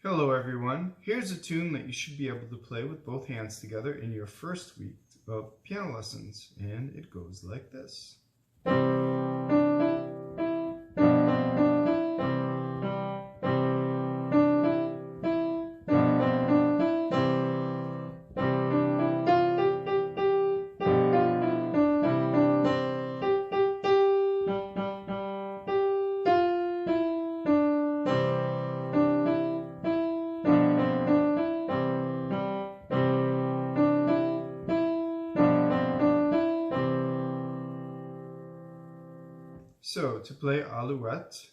Hello everyone, here's a tune that you should be able to play with both hands together in your first week of piano lessons, and it goes like this. So to play Alouette,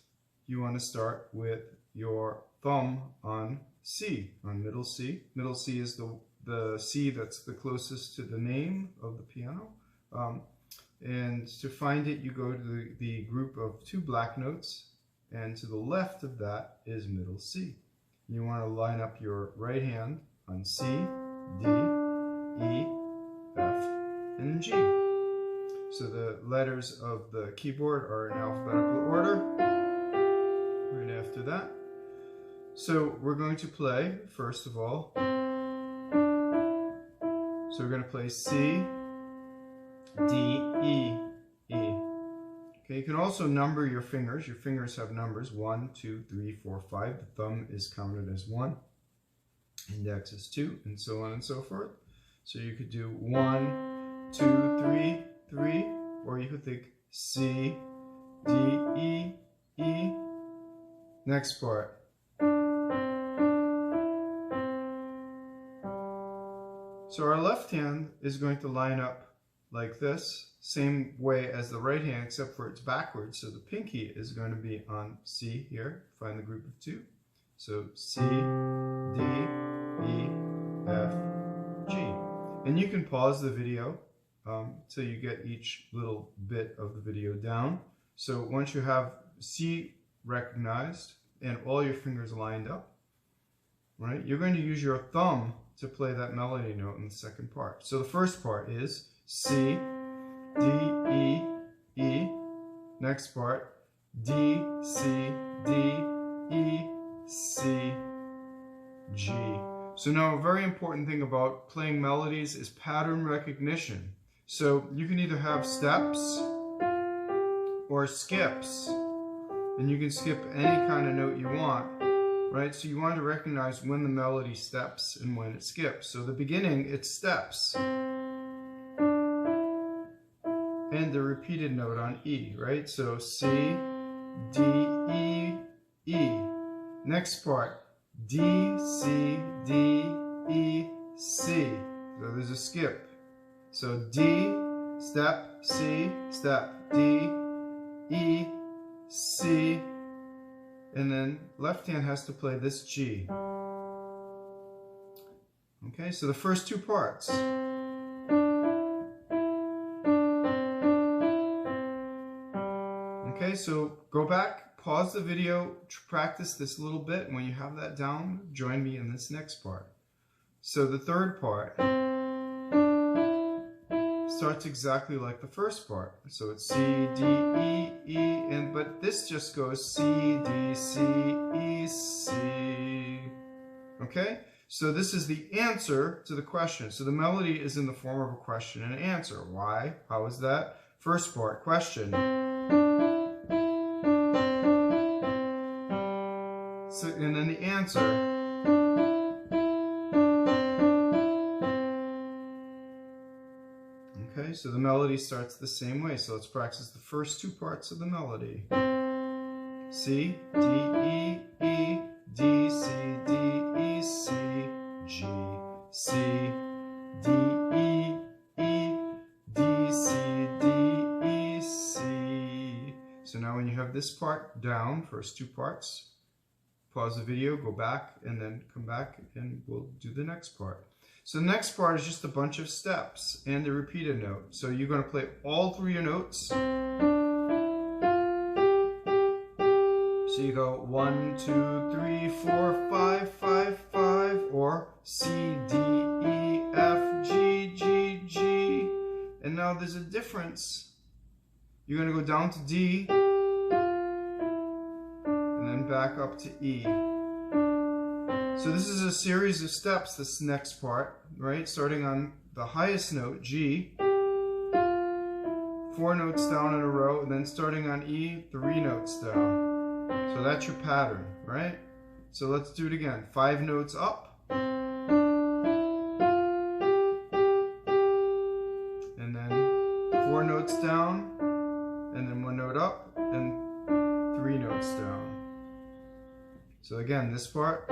you want to start with your thumb on C, on middle C. Middle C is the C that's the closest to the name of the piano. And to find it, you go to the group of two black notes, and to the left of that is middle C. You want to line up your right hand on C, D, E, F, and G. So the letters of the keyboard are in alphabetical order, right after that. So we're going to play, first of all, so we're going to play C, D, E, E. Okay, you can also number your fingers. Your fingers have numbers, 1, 2, 3, 4, 5. The thumb is counted as 1, index is 2, and so on and so forth. So you could do 1, 2, 3, 3, or you could think C, D, E, E. Next part. So our left hand is going to line up like this, same way as the right hand, except for it's backwards. So the pinky is going to be on C here. Find the group of 2. So C, D, E, F, G. And you can pause the video till you get each little bit of the video down. So once you have C recognized and all your fingers lined up, right, you're going to use your thumb to play that melody note in the second part. So the first part is C, D, E, E. Next part, D, C, D, E, C, G. So now a very important thing about playing melodies is pattern recognition. So you can either have steps or skips, and you can skip any kind of note you want, right? So you want to recognize when the melody steps and when it skips. So the beginning, it steps, and the repeated note on E, right? So C, D, E, E. Next part, D, C, D, E, C. So there's a skip. So D, step, C, step, D, E, C, and then left hand has to play this G. Okay, so the first two parts. Okay, so go back, pause the video, practice this a little bit, and when you have that down, join me in this next part. So the third part starts exactly like the first part. So it's C, D, E, E, but this just goes C, D, C, E, C. Okay? So this is the answer to the question. So the melody is in the form of a question and an answer. Why? How is that? First part, question. So, and then the answer. Okay, so the melody starts the same way. So let's practice the first two parts of the melody. C, D, E, E, D, C, D, E, C, G, C, D, E, E, D, C, D, E, C. So now when you have this part down, first two parts, pause the video, go back, and then come back, and we'll do the next part. So the next part is just a bunch of steps and a repeated note. So you're going to play all three your notes. So you go 1, 2, 3, 4, 5, 5, 5, or C, D, E, F, G, G, G. And now there's a difference. You're going to go down to D, and then back up to E. So this is a series of steps, this next part, right? Starting on the highest note, G, 4 notes down in a row, and then starting on E, 3 notes down. So that's your pattern, right? So let's do it again. 5 notes up, and then 4 notes down, and then 1 note up, and 3 notes down. So again, this part.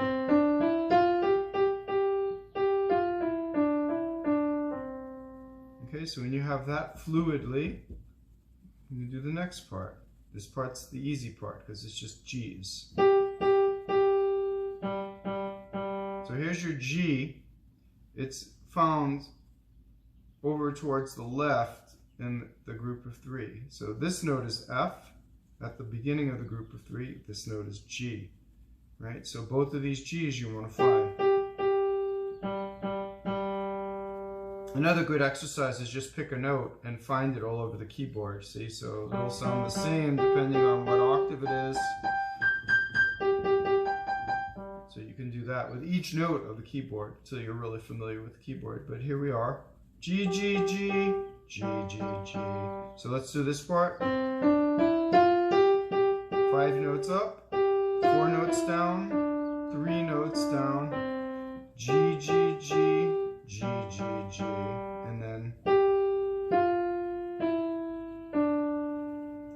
Okay, so when you have that fluidly, you do the next part. This part's the easy part because it's just G's. So here's your G. It's found over towards the left in the group of 3. So this note is F at the beginning of the group of 3. This note is G, right? So both of these G's you want to find. Another good exercise is just pick a note and find it all over the keyboard. See, so it'll sound the same depending on what octave it is. So you can do that with each note of the keyboard until you're really familiar with the keyboard. But here we are. G, G, G, G, G, G. So let's do this part. 5 notes up, 4 notes down, 3 notes down, G, G, G, G, G, G, and then,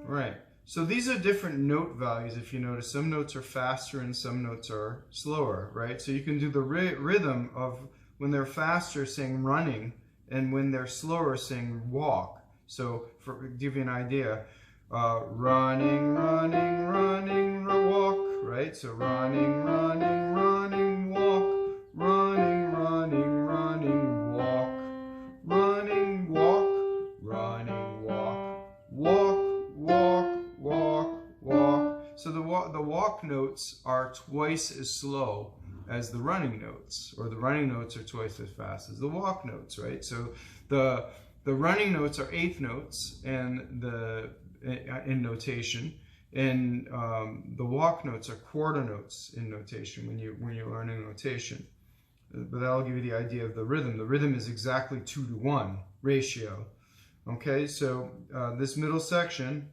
right. So these are different note values. If you notice, some notes are faster and some notes are slower, right? So you can do the rhythm of when they're faster saying running and when they're slower saying walk. So for give you an idea, running, running, running, walk, right? So running, running, running, walk, running, running, running, walk, running, walk, running, walk, walk, walk, walk, walk. So the walk notes are twice as slow as the running notes, or the running notes are twice as fast as the walk notes, right? So the running notes are eighth notes and in notation, and the walk notes are quarter notes in notation when you're learning notation. But that'll give you the idea of the rhythm. The rhythm is exactly 2-to-1 ratio. Okay, so this middle section.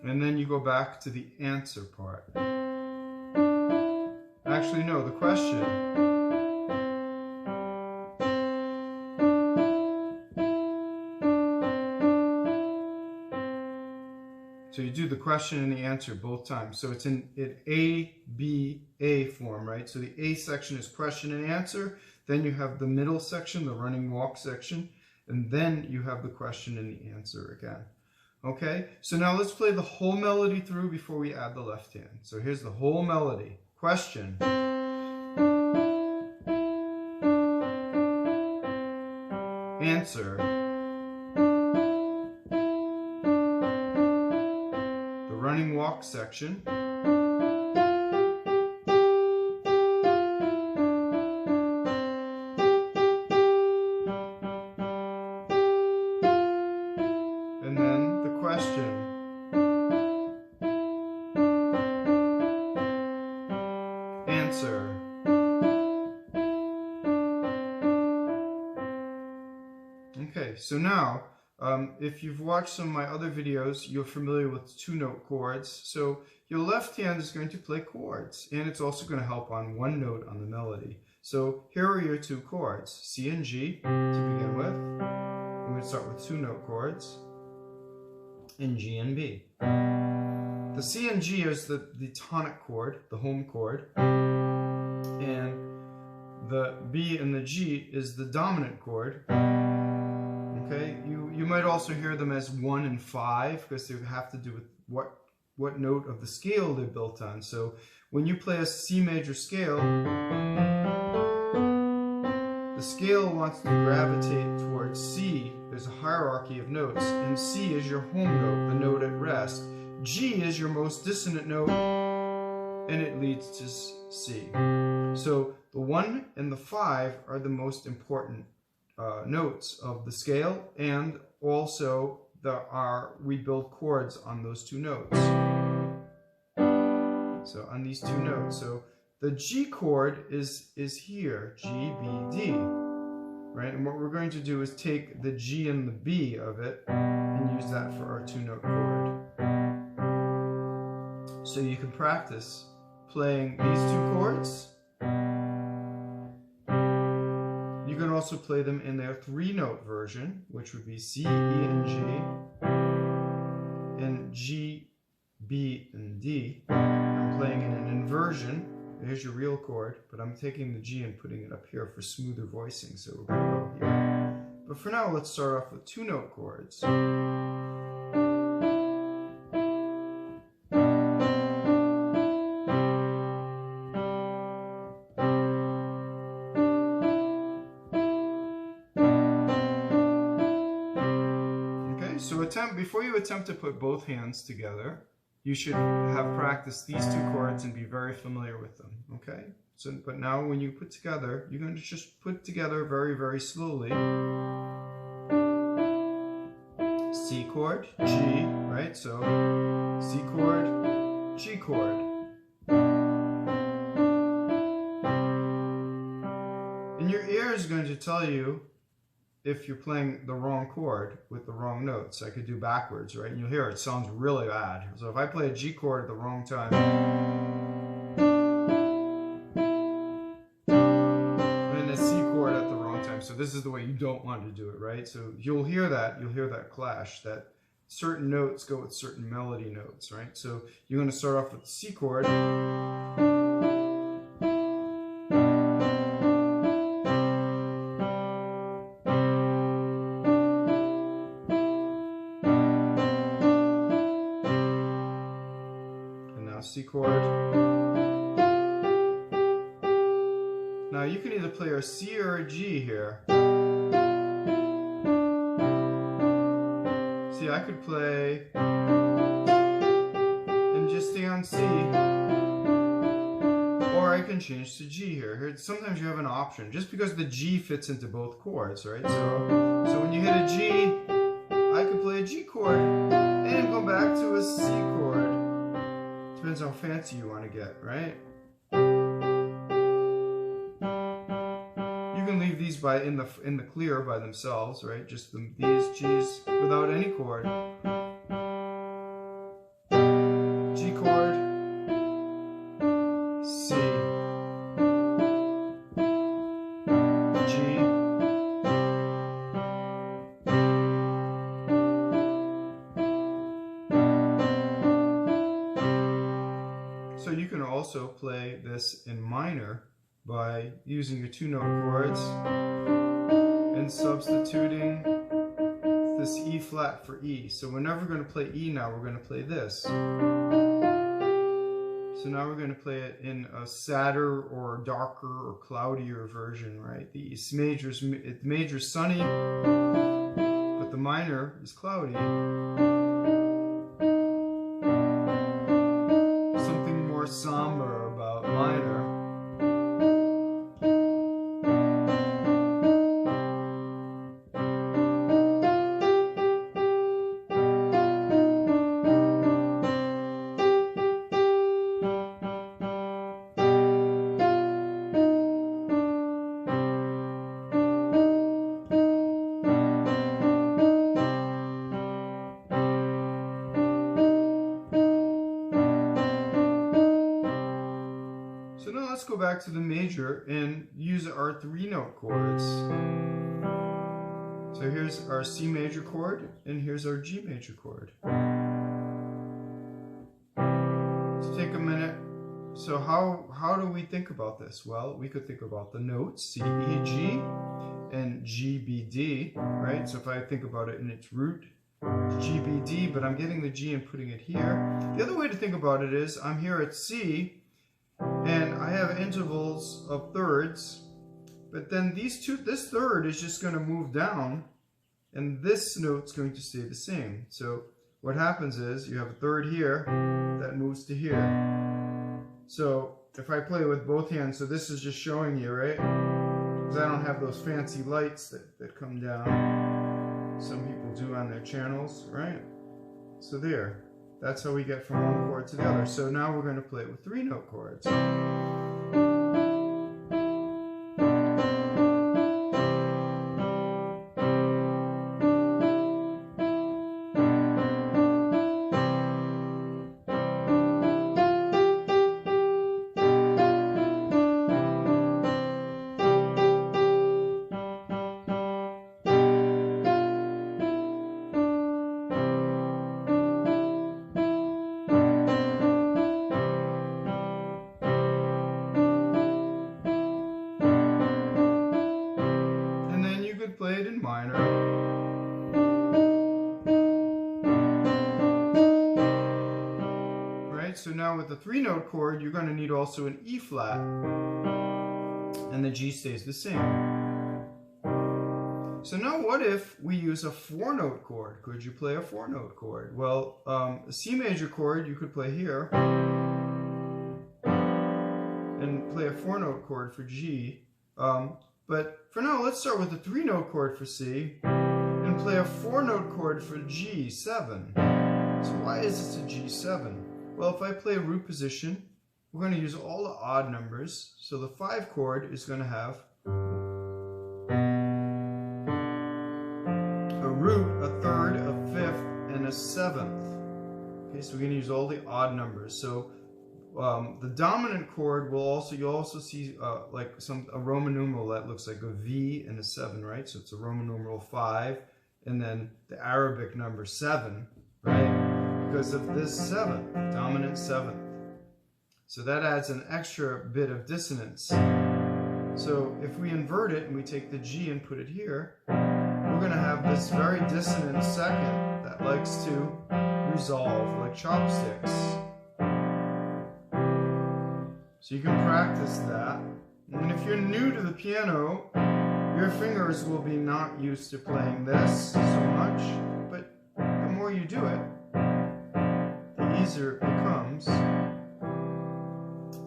And then you go back to the answer part. Actually, no, the question. So you do the question and the answer both times. So it's in A, B, A form, right? So the A section is question and answer. Then you have the middle section, the running walk section. And then you have the question and the answer again. Okay, so now let's play the whole melody through before we add the left hand. So here's the whole melody. Question. Answer. The running walk section. And then the question. Answer. Okay, so now, if you've watched some of my other videos, you're familiar with 2-note chords. So your left hand is going to play chords, and it's also going to help on one note on the melody. So here are your 2 chords, C and G to begin with. I'm going to start with 2-note chords. And G and B. The C and G is the tonic chord, the home chord, and the B and the G is the dominant chord. Okay, you might also hear them as 1 and 5 because they have to do with what note of the scale they're built on. So when you play a C major scale, the scale wants to gravitate towards C. There's a hierarchy of notes, and C is your home note, the note at rest. G is your most dissonant note, and it leads to C. So the 1 and the 5 are the most important notes of the scale, and also we build chords on those two notes. So on these two notes. So the G chord is here, G, B, D, right? And what we're going to do is take the G and the B of it and use that for our 2-note chord. So you can practice playing these 2 chords. You can also play them in their 3-note version, which would be C, E, and G, and G, B, and D. I'm playing in an inversion. Here's your real chord, but I'm taking the G and putting it up here for smoother voicing, so we're going to go here. But for now, let's start off with 2-note chords. Okay, so before you attempt to put both hands together, you should have practiced these 2 chords and be very familiar with them, okay? So, but now when you put together, you're going to just put together very, very slowly. C chord, G, right? So C chord, G chord. And your ear is going to tell you if you're playing the wrong chord with the wrong notes. I could do backwards, right? And you'll hear it sounds really bad. So if I play a G chord at the wrong time, and a C chord at the wrong time, so this is the way you don't want to do it, right? So you'll hear that clash, that certain notes go with certain melody notes, right? So you're going to start off with the C chord. C chord. Now you can either play a C or a G here. See, I could play and just stay on C, or I can change to G here. Sometimes you have an option, just because the G fits into both chords, right? So when you hit a G, I could play a G chord and go back to a C chord. Depends how fancy you want to get, right? You can leave these in the clear by themselves, right? Just these G's without any chord. G chord, C, G, so you can also play this in minor by using your 2-note chords and substituting this E flat for E. So we're never going to play E now, we're going to play this. So now we're going to play it in a sadder or darker or cloudier version, right? The major's sunny, but the minor is cloudy. Something more somber about minor. So now let's go back to the major and use our 3-note chords. So here's our C major chord, and here's our G major chord. Let's take a minute. So how do we think about this? Well, we could think about the notes, C, E, G, and G, B, D, right? So if I think about it in its root, it's G, B, D, but I'm getting the G and putting it here. The other way to think about it is I'm here at C, and I have intervals of thirds, but then this third is just going to move down, and this note's going to stay the same. So what happens is you have a third here that moves to here. So if I play with both hands, so this is just showing you, right? Because I don't have those fancy lights that come down. Some people do on their channels, right? So there. That's how we get from one chord to the other. So now we're going to play it with 3-note chords. Play it in minor. Right, so now with the 3-note chord, you're going to need also an E flat, and the G stays the same. So now what if we use a 4-note chord? Could you play a 4-note chord? Well, a C major chord you could play here, and play a 4-note chord for G. But for now, let's start with a 3-note chord for C and play a 4-note chord for G7. So why is this a G7? Well, if I play a root position, we're going to use all the odd numbers. So the 5 chord is going to have a root, a third, a fifth, and a 7th. Okay, so we're going to use all the odd numbers. So the dominant chord will also, you'll also see like a Roman numeral that looks like a V and a 7, right? So it's a Roman numeral 5 and then the Arabic number 7, right? Because of this 7th, dominant 7th. So that adds an extra bit of dissonance. So if we invert it and we take the G and put it here, we're going to have this very dissonant second that likes to resolve like chopsticks. So you can practice that. And if you're new to the piano, your fingers will be not used to playing this so much, but the more you do it, the easier it becomes.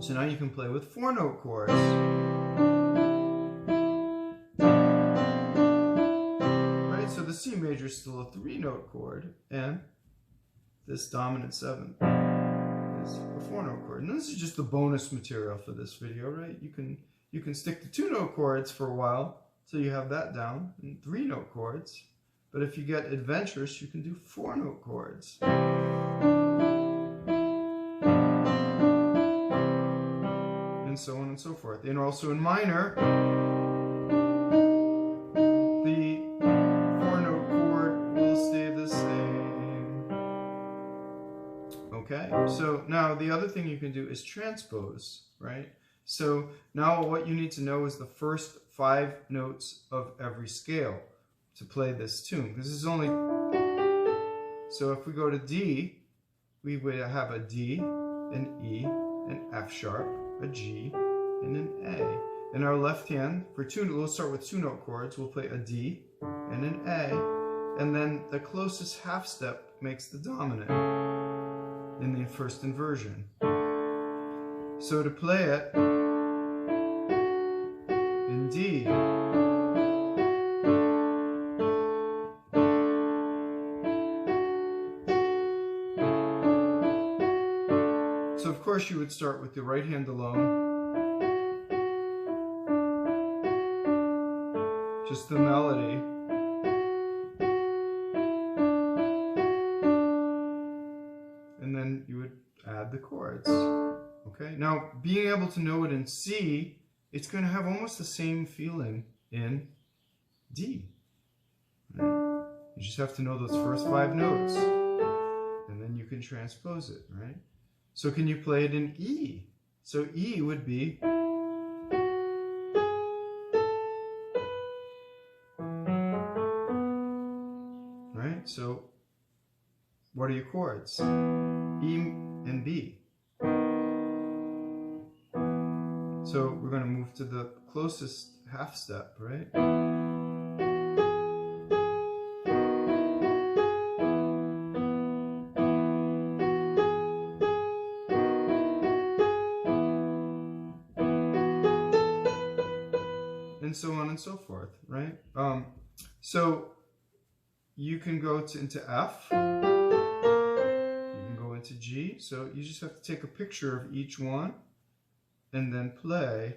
So now you can play with 4-note chords. Right, so the C major is still a 3-note chord, and this dominant 7th. A 4-note chord. And this is just the bonus material for this video, right? You can stick to 2-note chords for a while so you have that down, and 3-note chords. But if you get adventurous, you can do 4-note chords. And so on and so forth. And also in minor, the 4-note chord will stay the same. Okay, so now the other thing you can do is transpose, right? So now what you need to know is the first 5 notes of every scale to play this tune. This is only, so if we go to D, we would have a D, an E, an F sharp, a G, and an A. In our left hand, for we'll start with 2-note chords, we'll play a D and an A, and then the closest half step makes the dominant in the first inversion. So to play it in D, so of course you would start with the right hand alone, just the melody. And then you would add the chords. Okay, now being able to know it in C, it's going to have almost the same feeling in D. Right? You just have to know those first 5 notes, and then you can transpose it, right? So can you play it in E? So E would be, right? So what are your chords? E and B. So we're going to move to the closest half step, right? and so on and so forth, right? So you can go into F, you can go into G, so you just have to take a picture of each one and then play.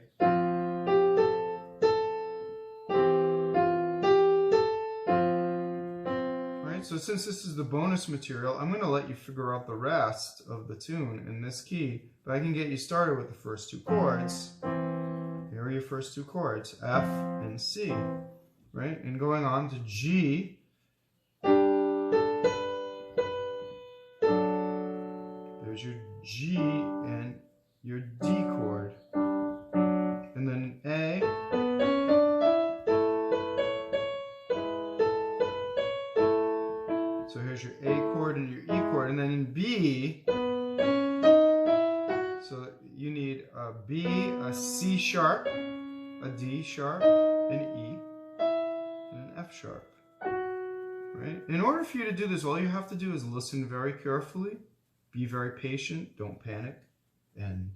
Right, so since this is the bonus material, I'm going to let you figure out the rest of the tune in this key, but I can get you started with the first two chords. Here are your first two chords, F and C, right? And going on to G, there's your G and your D chord. And then A, so here's your A chord and your E chord. And then in B, so you need a B, a C sharp, a D sharp, an E, and an F sharp. Right? In order for you to do this, all you have to do is listen very carefully, be very patient, don't panic, and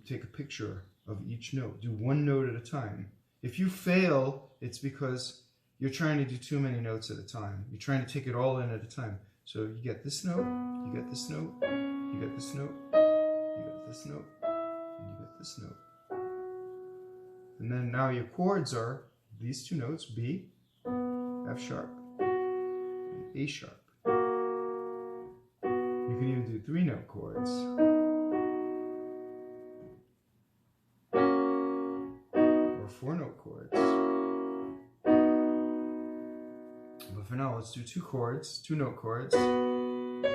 take a picture of each note. Do one note at a time. If you fail, it's because you're trying to do too many notes at a time. You're trying to take it all in at a time. So you get this note, you get this note, you get this note, you get this note, and you get this note. And then now your chords are these two notes, B, F sharp, and A sharp. You can even do 3-note chords. Or 4-note chords. But for now, let's do 2 chords, 2-note chords. And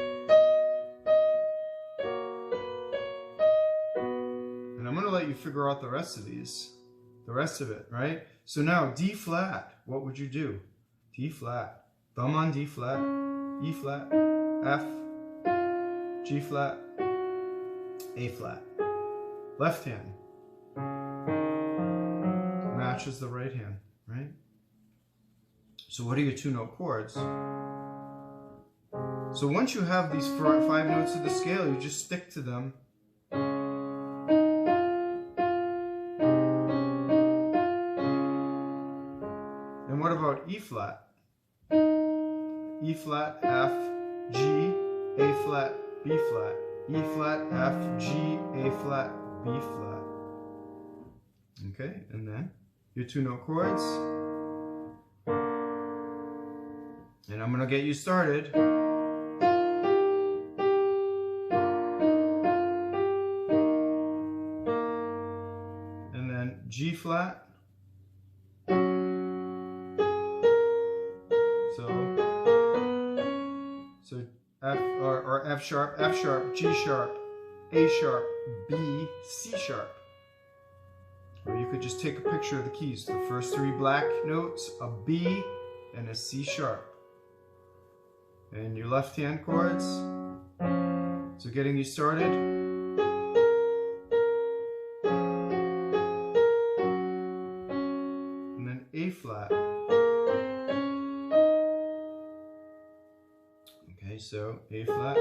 I'm going to let you figure out the rest of these. The rest of it, right? So now, D flat, what would you do? D flat, thumb on D flat, E flat, F, G flat, A flat. Left hand matches the right hand, right? So what are your 2-note chords? So once you have these 5 notes of the scale, you just stick to them. And what about E flat? E flat, F, G, A flat, B flat, E flat, F, G, A flat, B flat. Okay, and then your 2-note chords. And I'm going to get you started. And then G flat. So F or F sharp, G sharp, A sharp, B, C sharp. Or you could just take a picture of the keys. The first 3 black notes, a B and a C sharp. And your left hand chords. So getting you started. And then A flat. Okay, so A flat.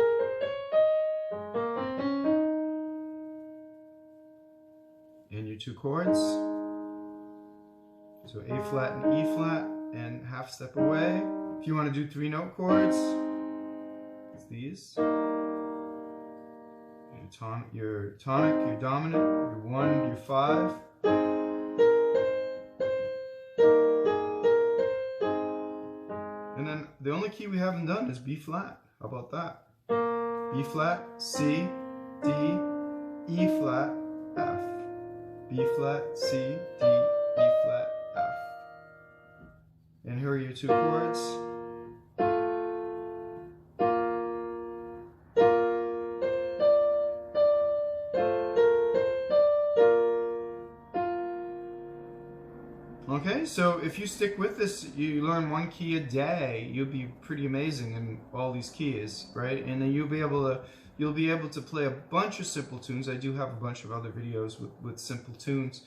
And your 2 chords. So A flat and E flat, and half step away. If you want to do 3-note chords, it's these. Your tonic, your dominant, your 1, your 5. And then the only key we haven't done is B flat. How about that? B flat, C, D, E flat, F. B flat, C, D, E flat, F. And here are your 2 chords. Okay, so if you stick with this, you learn 1 key a day, you'll be pretty amazing in all these keys, right? And then you'll be able to play a bunch of simple tunes. I do have a bunch of other videos with simple tunes.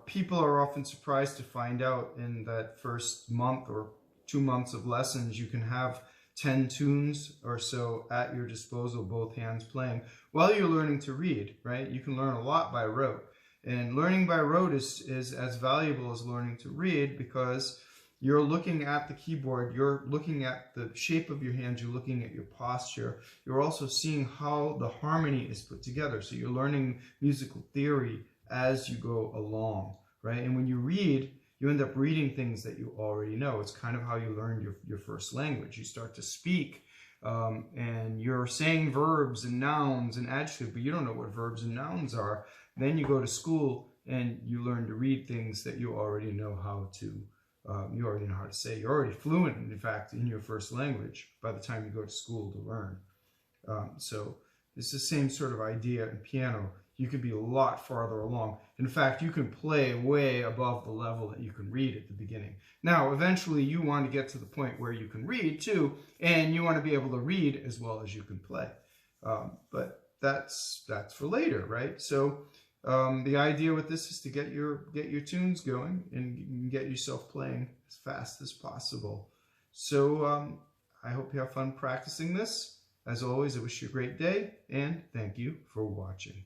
People are often surprised to find out in that first month or 2 months of lessons, you can have 10 tunes or so at your disposal, both hands playing, while you're learning to read, right? You can learn a lot by rote. And learning by rote is as valuable as learning to read, because you're looking at the keyboard, you're looking at the shape of your hands, you're looking at your posture, you're also seeing how the harmony is put together. So you're learning musical theory as you go along, right? And when you read, you end up reading things that you already know. It's kind of how you learned your first language. You start to speak, and you're saying verbs and nouns and adjectives, but you don't know what verbs and nouns are. Then you go to school and you learn to read things that you already know how to you already know how to say. You're already fluent, in fact, in your first language by the time you go to school to learn. So it's the same sort of idea in piano. You could be a lot farther along. In fact, you can play way above the level that you can read at the beginning. Now, eventually you want to get to the point where you can read too, and you want to be able to read as well as you can play. But that's for later, right? So the idea with this is to get your tunes going and get yourself playing as fast as possible. So I hope you have fun practicing this. As always, I wish you a great day, and thank you for watching.